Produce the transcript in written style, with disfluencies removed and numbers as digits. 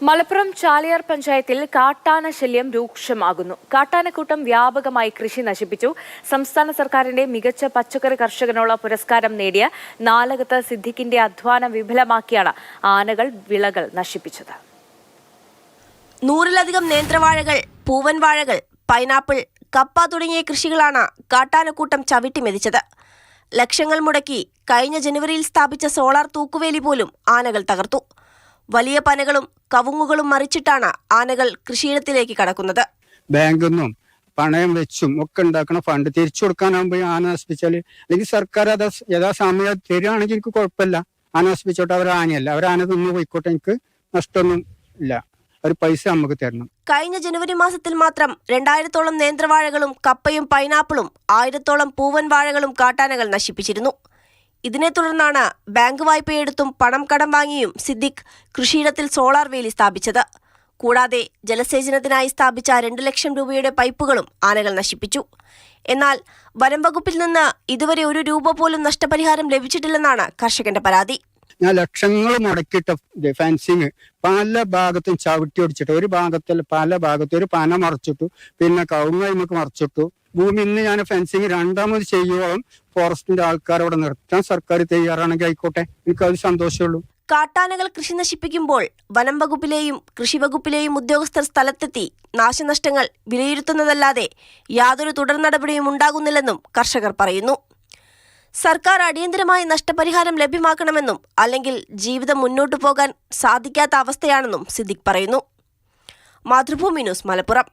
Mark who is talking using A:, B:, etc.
A: മലപ്പുറം ചാലിയാർ പഞ്ചായത്തിൽ കാട്ടാന ശല്യം രൂക്ഷമാകുന്നു. കാട്ടാനക്കൂട്ടം വ്യാപകമായി കൃഷി നശിപ്പിച്ചു. സംസ്ഥാന സർക്കാരിന്റെ മികച്ച പച്ചക്കറി കർഷകനുള്ള പുരസ്കാരം നേടിയ നാലകത്ത് സിദ്ദിഖിന്റെ അധ്വാനം വിഫലമാക്കിയാണ് ആനകൾ വിളകൾ നശിപ്പിച്ചത്.
B: 100-ലധികം നേന്ത്രവാഴകൾ, പൂവൻ വാഴകൾ, പൈനാപ്പിൾ, കപ്പ തുടങ്ങിയ കൃഷികളാണ് കാട്ടാനക്കൂട്ടം ചവിട്ടിമെതിച്ചത്. ലക്ഷങ്ങൾ മുടക്കി കഴിഞ്ഞ ജനുവരിയിൽ സ്ഥാപിച്ച സോളാർ തൂക്കുവേലി പോലും ആനകൾ തകർത്തു. വലിയ പനകളും കവുങ്ങുകളും മറിച്ചിട്ടാണ് ആനകൾ കൃഷിയിടത്തിലേക്ക് കടക്കുന്നത്.
C: ബാങ്കിൽ നിന്നും പണയം വെച്ചും ഒക്കെ ഉണ്ടാക്കുന്ന ഫണ്ട് തിരിച്ചു കൊടുക്കാനാകുമ്പോൾ ആന നശിപ്പിച്ചാൽ, അല്ലെങ്കിൽ സർക്കാർ അത് യഥാസമയം തരികയാണെങ്കിൽ എനിക്ക് കുഴപ്പമില്ല. ആന നശിപ്പിച്ചോട്ടെ, അവർ ആനയല്ല, അവർ ആന തിന്നു പോയിക്കോട്ടെ, എനിക്ക് നഷ്ടമൊന്നും ഇല്ല. ഒരു പൈസ നമുക്ക് തരണം.
B: കഴിഞ്ഞ ജനുവരി മാസത്തിൽ മാത്രം 2000-ഓളം നേന്ത്രവാഴകളും കപ്പയും പൈനാപ്പിളും 1000-ഓളം പൂവൻ വാഴകളും കാട്ടാനകൾ നശിപ്പിച്ചിരുന്നു. ഇതിനെ തുടർന്നാണ് ബാങ്ക് വായ്പയെടുത്തും പണം കടം വാങ്ങിയും സിദ്ദിഖ് കൃഷിയിടത്തിൽ സോളാർ വേലി സ്ഥാപിച്ചത്. കൂടാതെ ജലസേചനത്തിനായി സ്ഥാപിച്ച 2 ലക്ഷം രൂപയുടെ പൈപ്പുകളും ആനകൾ നശിപ്പിച്ചു. എന്നാൽ വനം വകുപ്പിൽ നിന്ന് ഇതുവരെ 1 രൂപ പോലും നഷ്ടപരിഹാരം ലഭിച്ചിട്ടില്ലെന്നാണ് കർഷകന്റെ പരാതി.
C: ഞാൻ ലക്ഷങ്ങൾ മുടക്കിയിട്ട ഫെൻസിങ് പല ഭാഗത്തും ചവിട്ടി ഒടിച്ചിട്ട്, ഒരു ഭാഗത്തിൽ പല ഭാഗത്തും ഒരു പന മറച്ചിട്ടു, പിന്നെ കവുങ്ങ് മറച്ചിട്ടു. ഭൂമി ഇന്ന് ഞാൻ ഫെൻസിങ് രണ്ടാമത് ചെയ്യുവോളം ഫോറസ്റ്റിന്റെ ആൾക്കാരവിടെ നിർത്താൻ സർക്കാർ തയ്യാറാണെങ്കിൽ ആയിക്കോട്ടെ, എനിക്കത് സന്തോഷമുള്ളൂ.
B: കാട്ടാനകൾ കൃഷി നശിപ്പിക്കുമ്പോൾ വനം വകുപ്പിലെയും കൃഷി വകുപ്പിലെയും ഉദ്യോഗസ്ഥർ സ്ഥലത്തെത്തി നാശനഷ്ടങ്ങൾ വിലയിരുത്തുന്നതല്ലാതെ യാതൊരു തുടർ നടപടിയും ഉണ്ടാകുന്നില്ലെന്നും കർഷകർ പറയുന്നു. സർക്കാർ അടിയന്തരമായി നഷ്ടപരിഹാരം ലഭ്യമാക്കണമെന്നും അല്ലെങ്കിൽ ജീവിതം മുന്നോട്ടു പോകാൻ സാധിക്കാത്ത അവസ്ഥയാണെന്നും സിദ്ദിഖ് പറയുന്നു. മാതൃഭൂമി ന്യൂസ്, മലപ്പുറം.